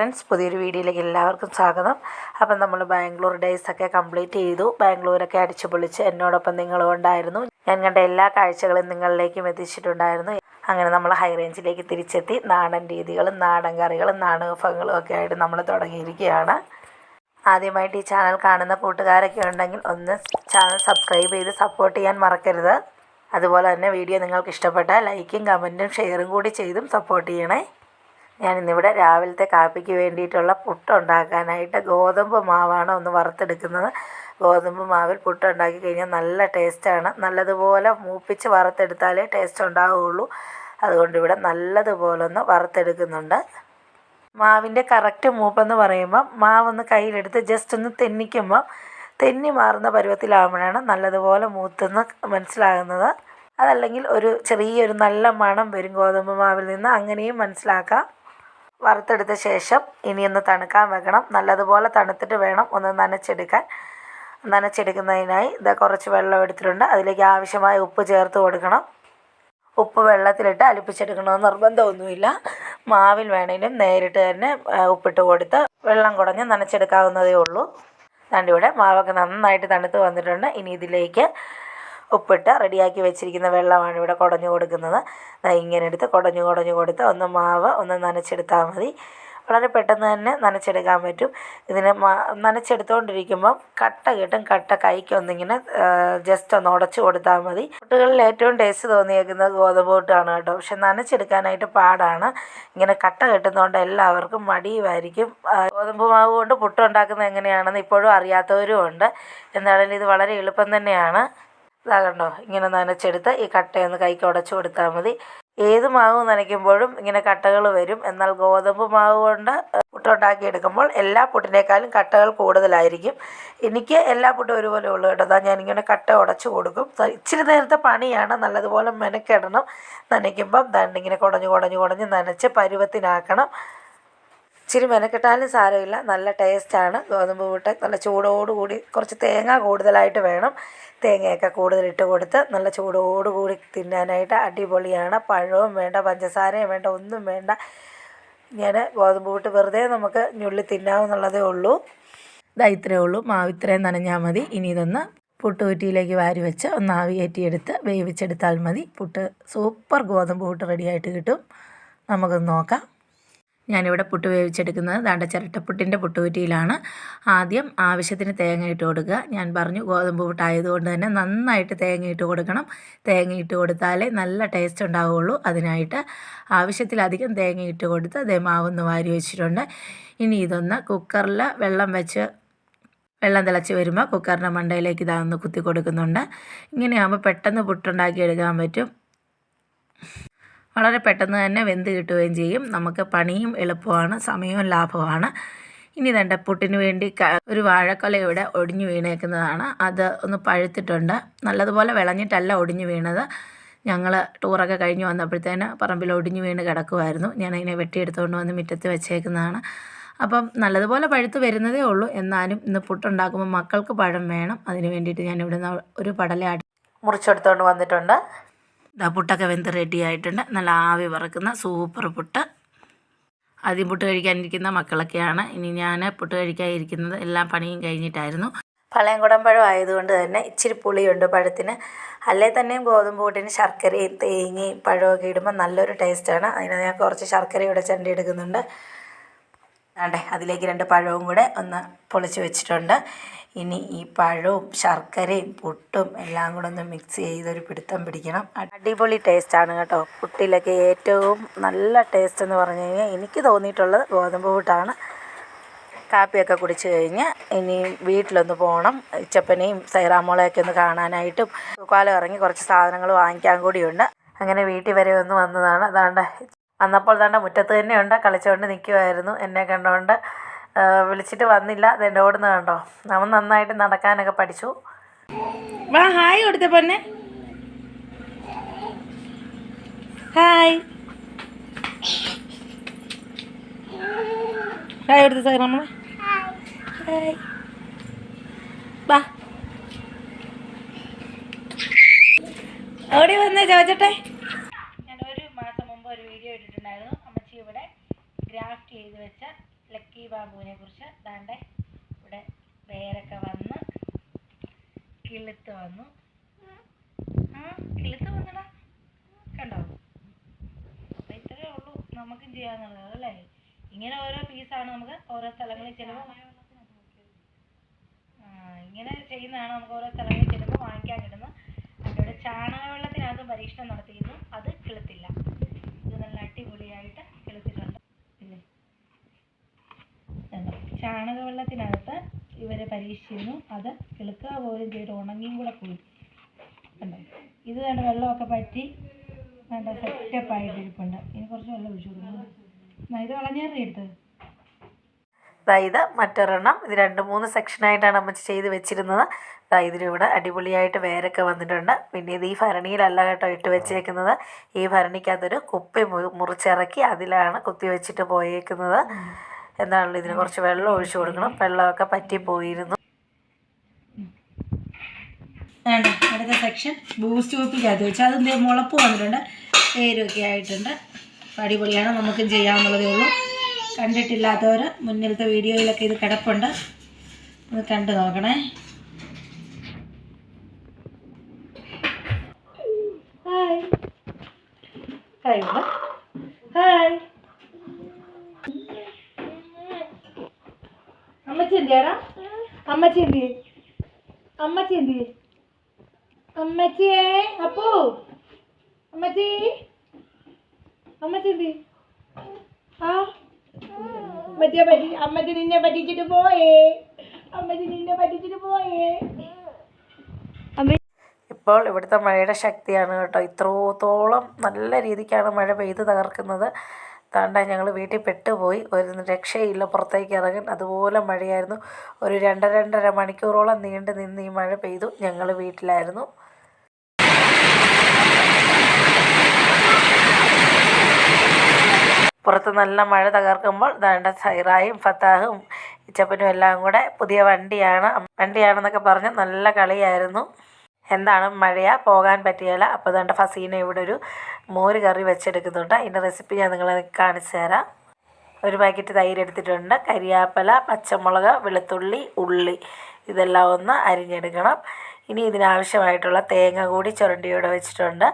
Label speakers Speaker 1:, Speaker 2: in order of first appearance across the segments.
Speaker 1: Friends, പുതിയൊരു വീഡിയോയിലേക്ക് എല്ലാവർക്കും സ്വാഗതം. അപ്പം നമ്മൾ ബാംഗ്ലൂർ ഡേയ്സൊക്കെ കംപ്ലീറ്റ് ചെയ്തു. ബാംഗ്ലൂരൊക്കെ അടിച്ചു പൊളിച്ച് എന്നോടൊപ്പം നിങ്ങളും ഉണ്ടായിരുന്നു. ഞാൻ കണ്ട എല്ലാ കാഴ്ചകളും നിങ്ങളിലേക്കും എത്തിച്ചിട്ടുണ്ടായിരുന്നു. അങ്ങനെ നമ്മൾ ഹൈ റേഞ്ചിലേക്ക് തിരിച്ചെത്തി. നാടൻ രീതികളും നാടൻ കറികളും നാടൻ വിഭവങ്ങളും ഒക്കെ ആയിട്ട് നമ്മൾ തുടങ്ങിയിരിക്കുകയാണ്. ആദ്യമായിട്ട് ഈ ചാനൽ കാണുന്ന കൂട്ടുകാരൊക്കെ ഉണ്ടെങ്കിൽ ഒന്ന് ചാനൽ സബ്സ്ക്രൈബ് ചെയ്ത് സപ്പോർട്ട് ചെയ്യാൻ മറക്കരുത്. അതുപോലെ തന്നെ വീഡിയോ നിങ്ങൾക്ക് ഇഷ്ടപ്പെട്ടാൽ ലൈക്കും കമൻറ്റും ഷെയറും കൂടി ചെയ്തും സപ്പോർട്ട് ചെയ്യണേ. ഞാനിന്നിവിടെ രാവിലത്തെ കാപ്പിക്ക് വേണ്ടിയിട്ടുള്ള പുട്ടുണ്ടാക്കാനായിട്ട് ഗോതമ്പ് മാവാണ് ഒന്ന് വറുത്തെടുക്കുന്നത്. ഗോതമ്പ് മാവിൽ പുട്ടുണ്ടാക്കി കഴിഞ്ഞാൽ നല്ല ടേസ്റ്റാണ്. നല്ലതുപോലെ മൂപ്പിച്ച് വറുത്തെടുത്താലേ ടേസ്റ്റ് ഉണ്ടാവുകയുള്ളൂ. അതുകൊണ്ട് ഇവിടെ നല്ലതുപോലെ ഒന്ന് വറുത്തെടുക്കുന്നുണ്ട്. മാവിൻ്റെ കറക്റ്റ് മൂപ്പെന്ന് പറയുമ്പം മാവൊന്ന് കയ്യിലെടുത്ത് ജസ്റ്റ് ഒന്ന് തെന്നിക്കുമ്പം തെന്നി മാറുന്ന പരുവത്തിലാകുമ്പോഴാണ് നല്ലതുപോലെ മൂത്തെന്ന് മനസ്സിലാകുന്നത്. അതല്ലെങ്കിൽ ചെറിയൊരു നല്ല മണം വരും ഗോതമ്പ് മാവിൽ നിന്ന്, അങ്ങനെയും മനസ്സിലാക്കാം. വറുത്തെടുത്ത ശേഷം ഇനിയൊന്ന് തണുക്കാൻ വെക്കണം. നല്ലതുപോലെ തണുത്തിട്ട് വേണം ഒന്ന് നനച്ചെടുക്കാൻ. നനച്ചെടുക്കുന്നതിനായി കുറച്ച് വെള്ളം എടുത്തിട്ടുണ്ട്. അതിലേക്ക് ആവശ്യമായ ഉപ്പ് ചേർത്ത് കൊടുക്കണം. ഉപ്പ് വെള്ളത്തിലിട്ട് അലിപ്പിച്ചെടുക്കണമെന്ന് നിർബന്ധമൊന്നുമില്ല. മാവിൽ വേണമെങ്കിലും നേരിട്ട് തന്നെ ഉപ്പിട്ട് കൊടുത്ത് വെള്ളം കുടഞ്ഞ് നനച്ചെടുക്കാവുന്നതേ ഉള്ളൂ. ഇവിടെ മാവൊക്കെ നന്നായിട്ട് തണുത്ത് വന്നിട്ടുണ്ട്. ഇനി ഇതിലേക്ക് ഉപ്പിട്ട് റെഡിയാക്കി വെച്ചിരിക്കുന്ന വെള്ളമാണ് ഇവിടെ കുടഞ്ഞു കൊടുക്കുന്നത്. ഇങ്ങനെ എടുത്ത് കുടഞ്ഞു കൊടുത്ത് മാവ് ഒന്ന് നനച്ചെടുത്താൽ മതി. വളരെ പെട്ടെന്ന് തന്നെ നനച്ചെടുക്കാൻ പറ്റും. ഇതിന് നനച്ചെടുത്തുകൊണ്ടിരിക്കുമ്പം കട്ട കിട്ടും. കട്ട കൈക്കൊന്നിങ്ങനെ ജസ്റ്റ് ഒന്ന് ഉടച്ചു കൊടുത്താൽ മതി. പുട്ടുകളിൽ ഏറ്റവും ടേസ്റ്റ് തോന്നിയേക്കുന്നത് ഗോതമ്പ് പുട്ടാണ് കേട്ടോ. പക്ഷെ നനച്ചെടുക്കാനായിട്ട് പാടാണ്. ഇങ്ങനെ കട്ട കിട്ടുന്നതുകൊണ്ട് എല്ലാവർക്കും മടിയുമായിരിക്കും. ഗോതമ്പ് മാവ് കൊണ്ട് പുട്ടുണ്ടാക്കുന്നത് എങ്ങനെയാണെന്ന് ഇപ്പോഴും അറിയാത്തവരും ഉണ്ട്. എന്തായാലും ഇത് വളരെ എളുപ്പം തന്നെയാണ്. കണ്ടോ, ഇങ്ങനെ നനച്ചെടുത്ത് ഈ കട്ടയൊന്ന് കൈക്ക് ഉടച്ചു കൊടുത്താൽ മതി. ഏത് മാവ് നനയ്ക്കുമ്പോഴും ഇങ്ങനെ കട്ടകൾ വരും. എന്നാൽ ഗോതമ്പ് മാവ് കൊണ്ട് പുട്ടുണ്ടാക്കി എടുക്കുമ്പോൾ എല്ലാ പുട്ടിനേക്കാളും കട്ടകൾ കൂടുതലായിരിക്കും. എനിക്ക് എല്ലാ പുട്ടും ഒരുപോലെ ഉള്ളൂ കേട്ടോ. ഞാനിങ്ങനെ കട്ട ഉടച്ചു കൊടുക്കും. ഇച്ചിരി നേരത്തെ പണിയാണ്. നല്ലതുപോലെ മെനക്കിടണം. നനയ്ക്കുമ്പം ഇങ്ങനെ കുടഞ്ഞ് നനച്ച് പരുവത്തിനാക്കണം. ഇച്ചിരി മെനക്കെട്ടാലും സാരമില്ല, നല്ല ടേസ്റ്റാണ് ഗോതമ്പ് പുട്ട്. നല്ല ചൂടോടുകൂടി കുറച്ച് തേങ്ങ കൂടുതലായിട്ട് വേണം. തേങ്ങയൊക്കെ കൂടുതലിട്ട് കൊടുത്ത് നല്ല ചൂടോടുകൂടി തിന്നാനായിട്ട് അടിപൊളിയാണ്. പഴവും വേണ്ട, പഞ്ചസാരയും വേണ്ട, ഒന്നും വേണ്ട. ഇങ്ങനെ ഗോതമ്പ് പുട്ട് വെറുതെ നമുക്ക് ഞുള്ളി തിന്നാവുന്നുള്ളതേ ഉള്ളൂ. ഇത്രയേ ഉള്ളൂ. മാവ് ഇത്രയും നനഞ്ഞാൽ മതി. ഇനി ഇതൊന്ന് പുട്ടുകുറ്റിയിലേക്ക് വാരി വെച്ച് ഒന്ന് ആവിയേറ്റിയെടുത്ത് വേവിച്ചെടുത്താൽ മതി. പുട്ട് സൂപ്പർ ഗോതമ്പ് പുട്ട് റെഡിയായിട്ട് കിട്ടും. നമുക്കൊന്ന് നോക്കാം. ഞാനിവിടെ പുട്ട് വേവിച്ചെടുക്കുന്നത് ചിരട്ടപ്പുട്ടിൻ്റെ പുട്ടുകുറ്റിയിലാണ്. ആദ്യം ആവശ്യത്തിന് തേങ്ങ ഇട്ട് കൊടുക്കുക. ഞാൻ പറഞ്ഞു ഗോതമ്പ് പുട്ടായതുകൊണ്ട് തന്നെ നന്നായിട്ട് തേങ്ങ ഇട്ട് കൊടുക്കണം. തേങ്ങ ഇട്ട് കൊടുത്താലേ നല്ല ടേസ്റ്റ് ഉണ്ടാവുകയുള്ളൂ. അതിനായിട്ട് ആവശ്യത്തിലധികം തേങ്ങ ഇട്ട് കൊടുത്ത് മാവൊന്ന് വാരി വെച്ചിട്ടുണ്ട്. ഇനി ഇതൊന്ന് കുക്കറിൽ വെള്ളം തിളച്ച് വരുമ്പോൾ കുക്കറിൻ്റെ മണ്ടയിലേക്ക് ഇതൊന്ന് കുത്തി കൊടുക്കുന്നുണ്ട്. ഇങ്ങനെയാകുമ്പോൾ പെട്ടെന്ന് പുട്ടുണ്ടാക്കി എടുക്കാൻ പറ്റും. വളരെ പെട്ടെന്ന് തന്നെ വെന്ത് കിട്ടുകയും ചെയ്യും. നമുക്ക് പണിയും എളുപ്പമാണ്, സമയവും ലാഭമാണ്. ഇനി പുട്ടിന് വേണ്ടി ഒരു വാഴക്കൊല ഇവിടെ ഒടിഞ്ഞു വീണേക്കുന്നതാണ്. അത് ഒന്ന് പഴുത്തിട്ടുണ്ട്. നല്ലതുപോലെ വിളഞ്ഞിട്ടല്ല ഒടിഞ്ഞു വീണത്. ഞങ്ങൾ ടൂറൊക്കെ കഴിഞ്ഞ് വന്നപ്പോഴത്തേന് പറമ്പിൽ ഒടിഞ്ഞു വീണ് കിടക്കുമായിരുന്നു. ഞാനതിനെ വെട്ടിയെടുത്തുകൊണ്ട് വന്ന് മുറ്റത്ത് വെച്ചേക്കുന്നതാണ്. അപ്പം നല്ലതുപോലെ പഴുത്ത് വരുന്നതേ ഉള്ളൂ. എന്നാലും ഇന്ന് പുട്ടുണ്ടാക്കുമ്പോൾ മക്കൾക്ക് പഴം വേണം. അതിന് വേണ്ടിയിട്ട് ഞാൻ ഇവിടുന്ന് ഒരു പടല മുറിച്ചെടുത്തുകൊണ്ട് വന്നിട്ടുണ്ട്. പുട്ടൊക്കെ വെന്ത് റെഡി ആയിട്ടുണ്ട്. നല്ല ആവി പറക്കുന്ന സൂപ്പർ പുട്ട്. ആദ്യം പുട്ട് കഴിക്കാനിരിക്കുന്ന മക്കളൊക്കെയാണ്. ഇനി ഞാൻ പുട്ട് കഴിക്കാനിരിക്കുന്നത് എല്ലാം പണിയും കഴിഞ്ഞിട്ടായിരുന്നു. പളയംകുടം പഴം ആയതുകൊണ്ട് തന്നെ ഇച്ചിരി പുളിയുണ്ട് പഴത്തിന്. അല്ലേ തന്നെയും ഗോതമ്പ് പുട്ടിന് ശർക്കരയും തേങ്ങയും പഴമൊക്കെ ഇടുമ്പോൾ നല്ലൊരു ടേസ്റ്റാണ്. അതിന് ഞാൻ കുറച്ച് ശർക്കരയുടെ ചണ്ടി എടുക്കുന്നുണ്ട്. അതിലേക്ക് 2 പഴവും കൂടെ ഒന്ന് പൊളിച്ച് വെച്ചിട്ടുണ്ട്. ഇനി ഈ പഴവും ശർക്കരയും പുട്ടും എല്ലാം കൂടെ ഒന്ന് മിക്സ് ചെയ്തൊരു പിടുത്തം പിടിക്കണം. അടിപൊളി ടേസ്റ്റാണ് കേട്ടോ. പുട്ടിലൊക്കെ ഏറ്റവും നല്ല ടേസ്റ്റ് എന്ന് പറഞ്ഞു കഴിഞ്ഞാൽ എനിക്ക് തോന്നിയിട്ടുള്ളത് ഗോതമ്പ് പുട്ടാണ്. കാപ്പിയൊക്കെ കുടിച്ച് കഴിഞ്ഞ് ഇനി വീട്ടിലൊന്ന് പോകണം. ഇച്ചപ്പനെയും സൈറാമോളെയൊക്കെ ഒന്ന് കാണാനായിട്ടും തൂക്കാലം ഇറങ്ങി കുറച്ച് സാധനങ്ങൾ വാങ്ങിക്കാൻ കൂടിയുണ്ട്. അങ്ങനെ വീട്ടിൽ വരെ ഒന്ന് വന്നതാണ്. വന്നപ്പോൾ മുറ്റത്ത് തന്നെയുണ്ട്, കളിച്ചുകൊണ്ട് നിൽക്കുമായിരുന്നു. എന്നെ കണ്ടുകൊണ്ട് വിളിച്ചിട്ട് വന്നില്ല. അതെൻ്റെ ഓടുന്ന കണ്ടോ. അവൻ നന്നായിട്ട് നടക്കാനൊക്കെ പഠിച്ചു. വാ, ഹായ് കൊടുത്ത പൊന്നെ. ഹായ് ഹായ് കൊടുത്ത സാർ നമ്മൾ ഹായ്. വാ, ഓടി വന്നേ ചോദിച്ചട്ടെ. ഞാൻ ഒരു മാസം മുമ്പ് ഒരു വീഡിയോ ഇട്ടിട്ടുണ്ടായിരുന്നു. അമ്മച്ചി ഇവിടെ ഗ്രാഫ്റ്റ് ചെയ്ത് വെച്ച ലക്കി ബാബുവിനെ കുറിച്ച്. ദാണ്ടെ ഇവിടെ വേരൊക്കെ വന്ന് കിളുത്ത് വന്നു. കിളുത്ത് വന്നടാ, കണ്ടോ? അപ്പം ഇത്രയേ ഉള്ളൂ നമുക്കും ചെയ്യാന്നുള്ളത് അല്ലേ. ഇങ്ങനെ ഓരോ പീസാണ് നമുക്ക് ഓരോ സ്ഥലങ്ങളിൽ ചെല്ലുമ്പോൾ ഇങ്ങനെ ചെയ്യുന്നതാണ് നമുക്ക് ഓരോ സ്ഥലങ്ങളിൽ ചെല്ലുമ്പോൾ വാങ്ങിക്കാൻ കിട്ടുന്നത്. അതിവിടെ ചാണകവെള്ളത്തിനകത്ത് പരീക്ഷണം നടത്തിയിരുന്നു, അത് കിളുത്തില്ല. ഇത് നല്ല അടിപൊളിയായിട്ട് കിളുത്തിട്ടുണ്ട്. ഇല്ലേ, ചാണകവെള്ളത്തിനകത്ത് ഇവർ പരീക്ഷിച്ചിരുന്നു, അത് കിളുക്കുക പോലും ചെയ്ത് ഉണങ്ങിയും കൂടെ പോയി. കണ്ടോ, ഇത് കണ്ട് വെള്ളമൊക്കെ പറ്റി നല്ല സെറ്റപ്പായിട്ടിരിപ്പുണ്ട്. ഇനി കുറച്ച് വെള്ളം ഒഴിച്ചു കൊടുക്കണം. ഇത് കളഞ്ഞേറി എടുത്തത്. ഇത് മറ്റൊരെണ്ണം. ഇത് 2-3 സെക്ഷനായിട്ടാണ് അമ്മച്ചി ചെയ്ത് വെച്ചിരുന്നത്. ഇതിലിവിടെ അടിപൊളിയായിട്ട് വേരൊക്കെ വന്നിട്ടുണ്ട്. പിന്നെ ഇത് ഈ ഭരണിയിലല്ല കേട്ടോ ഇട്ട് വെച്ചേക്കുന്നത്. ഈ ഭരണിക്കകത്തൊരു കുപ്പി മുറിച്ചിറക്കി അതിലാണ് കുത്തി വെച്ചിട്ട് പോയേക്കുന്നത്. എന്താണല്ലോ, ഇതിന് കുറച്ച് വെള്ളം ഒഴിച്ചു കൊടുക്കണം. വെള്ളമൊക്കെ പറ്റിപ്പോയിരുന്നു. അടുത്ത സെക്ഷൻ ബൂസ്റ്റ് കുപ്പിക്കകത്ത് വെച്ചാൽ അതെന്തേ മുളപ്പ് വന്നിട്ടുണ്ട്, പേരൊക്കെ ആയിട്ടുണ്ട്. അടിപൊളിയാണ്, നമുക്കും ചെയ്യാവുന്നതേ ഉള്ളൂ. കണ്ടിട്ടില്ലാത്തവർ മുന്നിലത്തെ വീഡിയോയിലൊക്കെ ഇത് കിടപ്പുണ്ട്, ഒന്ന് കണ്ടു നോക്കണേ. Hi hi hi. അമ്മച്ചി എന്തിയാടാ? അമ്മച്ചി എന്തി? അമ്മച്ചി എന്തി? അമ്മച്ചിയേ അപ്പു, അമ്മച്ചി അമ്മച്ചി എന്തി? അമ്മച്ചി നിന്നെ പറ്റിച്ചിട്ട് പോയേ, അമ്മച്ചി നിന്നെ പറ്റിച്ചിട്ട് പോയേ. ഇപ്പോൾ ഇവിടുത്തെ മഴയുടെ ശക്തിയാണ് കേട്ടോ. ഇത്രത്തോളം നല്ല രീതിക്കാണ് മഴ പെയ്ത് തകർക്കുന്നത്. താണ്ട ഞങ്ങൾ വീട്ടിൽ പെട്ടുപോയി, ഒരു രക്ഷയില്ല പുറത്തേക്ക് ഇറങ്ങാൻ. അതുപോലെ മഴയായിരുന്നു. ഒരു 2-2.5 മണിക്കൂറോളം നീണ്ടു നിന്ന് ഈ മഴ പെയ്തു. ഞങ്ങൾ വീട്ടിലായിരുന്നു. പുറത്ത് നല്ല മഴ തകർക്കുമ്പോൾ ദാണ്ട സൈറായും ഫത്താഹും ഇച്ചപ്പനും എല്ലാം കൂടെ പുതിയ വണ്ടിയാണെന്നൊക്കെ പറഞ്ഞ് നല്ല കളിയായിരുന്നു. എന്താണ് മഴയാ, പോകാൻ പറ്റിയല്ല. അപ്പോൾ ദാണ്ട ഫസീന ഇവിടെ ഒരു മോര് കറി വെച്ചെടുക്കുന്നുണ്ട്. അതിൻ്റെ റെസിപ്പി ഞാൻ നിങ്ങളെ കാണിച്ചു തരാം. ഒരു പാക്കറ്റ് തൈര് എടുത്തിട്ടുണ്ട്. കരിയാപ്പല, പച്ചമുളക്, വെളുത്തുള്ളി, ഉള്ളി ഇതെല്ലാം ഒന്ന് അരിഞ്ഞെടുക്കണം. ഇനി ഇതിനാവശ്യമായിട്ടുള്ള തേങ്ങ കൂടി ചുരണ്ടിയോടെ വെച്ചിട്ടുണ്ട്.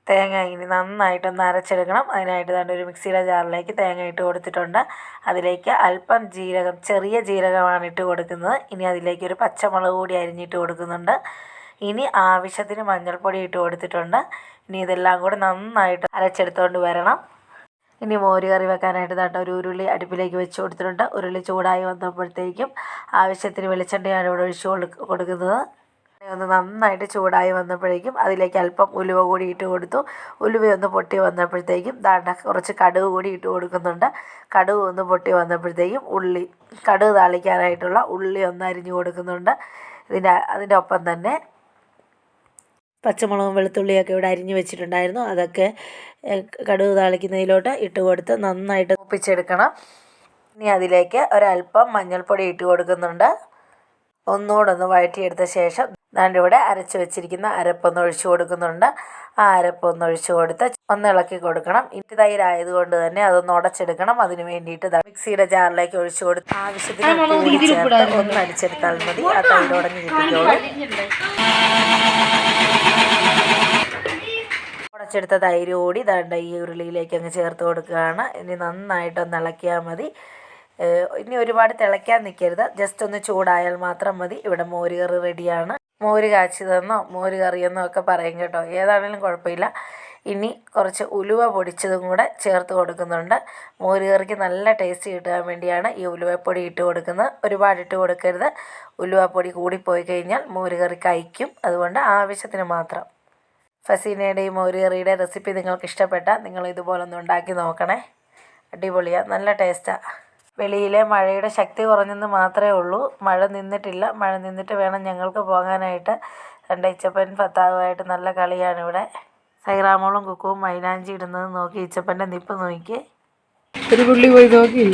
Speaker 1: തേങ്ങ ഇനി നന്നായിട്ടൊന്ന് അരച്ചെടുക്കണം. അതിനായിട്ട് തന്നെ ഒരു മിക്സിയുടെ ജാറിലേക്ക് തേങ്ങ ഇട്ട് കൊടുത്തിട്ടുണ്ട്. അതിലേക്ക് അല്പം ജീരകം, ചെറിയ ജീരകമാണ് ഇട്ട് കൊടുക്കുന്നത്. ഇനി അതിലേക്ക് ഒരു പച്ചമുളക് കൂടി അരിഞ്ഞിട്ട് കൊടുക്കുന്നുണ്ട്. ഇനി ആവശ്യത്തിന് മഞ്ഞൾപ്പൊടി ഇട്ട് കൊടുത്തിട്ടുണ്ട്. ഇനി ഇതെല്ലാം കൂടി നന്നായിട്ട് അരച്ചെടുത്തുകൊണ്ട് വരണം. ഇനി മോര് കറി വെക്കാനായിട്ട് ദാണ്ട ഒരു ഉരുളി അടുപ്പിലേക്ക് വെച്ച് കൊടുത്തിട്ടുണ്ട്. ഉരുളി ചൂടായി വന്നപ്പോഴത്തേക്കും ആവശ്യത്തിന് വെളിച്ചെണ്ണയാണ് ഇവിടെ ഒഴിച്ച് കൊടുക്കുന്നത്. ഒന്ന് നന്നായിട്ട് ചൂടായി വന്നപ്പോഴേക്കും അതിലേക്ക് അല്പം ഉലുവ കൂടി ഇട്ട് കൊടുത്തു. ഉലുവയൊന്ന് പൊട്ടി വന്നപ്പോഴത്തേക്കും ദാണ്ട കുറച്ച് കടുക് കൂടി ഇട്ട് കൊടുക്കുന്നുണ്ട്. കടുക് ഒന്ന് പൊട്ടി വന്നപ്പോഴത്തേക്കും കടുക് താളിക്കാനായിട്ടുള്ള ഉള്ളി ഒന്ന് അരിഞ്ഞു കൊടുക്കുന്നുണ്ട്. അതിൻ്റെ ഒപ്പം തന്നെ പച്ചമുളകും വെളുത്തുള്ളിയൊക്കെ ഇവിടെ അരിഞ്ഞു വെച്ചിട്ടുണ്ടായിരുന്നു. അതൊക്കെ കടുക് താളിക്കുന്നതിലോട്ട് ഇട്ട് കൊടുത്ത് നന്നായിട്ട് മൂപ്പിച്ചെടുക്കണം. ഇനി അതിലേക്ക് ഒരല്പം മഞ്ഞൾപ്പൊടി ഇട്ട് കൊടുക്കുന്നുണ്ട്. ഒന്നുകൂടെ ഒന്ന് വഴറ്റിയെടുത്ത ശേഷം ഇവിടെ അരച്ച് വെച്ചിരിക്കുന്ന അരപ്പൊന്ന് ഒഴിച്ചു കൊടുക്കുന്നുണ്ട്. ആ അരപ്പൊന്ന് ഒഴിച്ചു കൊടുത്ത് ഒന്ന് ഇളക്കി കൊടുക്കണം. ഇനി തൈരായതുകൊണ്ട് തന്നെ അതൊന്ന് ഉടച്ചെടുക്കണം. അതിന് വേണ്ടിയിട്ട് മിക്സിയുടെ ജാറിലേക്ക് ഒഴിച്ചു കൊടുത്ത് ആവശ്യത്തിന് ഒന്ന് അടിച്ചെടുത്താൽ മതി. ആ തൈര് ഉടഞ്ഞ് കിട്ടിക്കോളും. ഉടച്ചെടുത്ത തൈര് കൂടി ദാണ്ട ഈ ഉരുളിയിലേക്ക് അങ്ങ് ചേർത്ത് കൊടുക്കുകയാണ്. ഇനി നന്നായിട്ടൊന്ന് ഇളക്കിയാൽ മതി. ഇനി ഒരുപാട് തിളയ്ക്കാൻ നിൽക്കരുത്, ജസ്റ്റ് ഒന്ന് ചൂടായാൽ മാത്രം മതി. ഇവിടെ മോര് കറി റെഡിയാണ്. മോര് കാച്ചിയതെന്നോ മോര് കറിയെന്നോ ഒക്കെ പറയും കേട്ടോ, ഏതാണെങ്കിലും കുഴപ്പമില്ല. ഇനി കുറച്ച് ഉലുവ പൊടിച്ചതും കൂടെ ചേർത്ത് കൊടുക്കുന്നുണ്ട്. മോര് കറിക്ക് നല്ല ടേസ്റ്റ് കിട്ടാൻ വേണ്ടിയാണ് ഈ ഉലുവപ്പൊടി ഇട്ട് കൊടുക്കുന്നത്. ഒരുപാട് ഇട്ട് കൊടുക്കരുത്, ഉലുവപ്പൊടി കൂടിപ്പോയി കഴിഞ്ഞാൽ മോര് കറി കഴിക്കും. അതുകൊണ്ട് ആവശ്യത്തിന് മാത്രം. ഫസീനയുടെ ഈ മോര് കറിയുടെ റെസിപ്പി നിങ്ങൾക്ക് ഇഷ്ടപ്പെട്ടാൽ നിങ്ങൾ ഇതുപോലൊന്ന് ഉണ്ടാക്കി നോക്കണേ. അടിപൊളിയാണ്, നല്ല ടേസ്റ്റാണ്. വെളിയിലെ മഴയുടെ ശക്തി കുറഞ്ഞെന്ന് മാത്രമേ ഉള്ളൂ. മഴ നിന്നിട്ടില്ല. മഴ നിന്നിട്ട് വേണം ഞങ്ങൾക്ക് പോകാനായിട്ട്. രണ്ട് ഇച്ചപ്പൻ ഫത്താവുമായിട്ട് നല്ല കളിയാണ് ഇവിടെ. സൈറാമോളും കുക്കുവും മൈലാഞ്ചി ഇടുന്നത് നോക്കി ഇച്ചപ്പൻ്റെ നിപ്പ് നോക്കി.
Speaker 2: ഒരു പുള്ളി പോയി നോക്കി.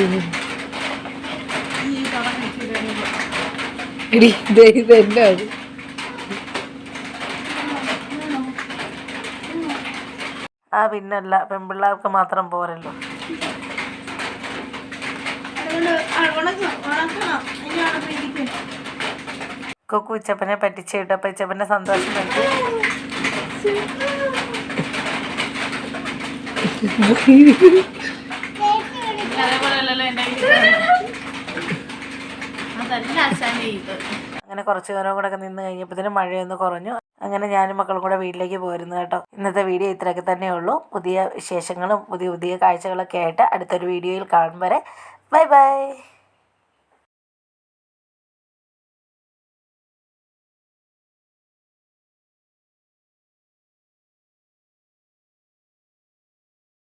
Speaker 1: പിന്നല്ല, പെൺപിള്ളേർക്ക് മാത്രം പോരല്ലോ. കൊക്കു ഉച്ചപ്പനെ പറ്റിച്ച് കിട്ടും. ഉച്ചപ്പൻ്റെ സന്തോഷം കണ്ടു. അങ്ങനെ കുറച്ച് നേരം കൂടെ ഒക്കെ നിന്ന് കഴിഞ്ഞപ്പോഴത്തേനും മഴയൊന്ന് കുറഞ്ഞു. അങ്ങനെ ഞാനും മക്കളും കൂടെ വീട്ടിലേക്ക് പോരുന്നു കേട്ടോ. ഇന്നത്തെ വീഡിയോ ഇത്രയൊക്കെ തന്നെ ഉള്ളൂ. പുതിയ വിശേഷങ്ങളും പുതിയ പുതിയ കാഴ്ചകളൊക്കെ ആയിട്ട് അടുത്തൊരു വീഡിയോയിൽ കാണും വരെ ബൈ ബൈ.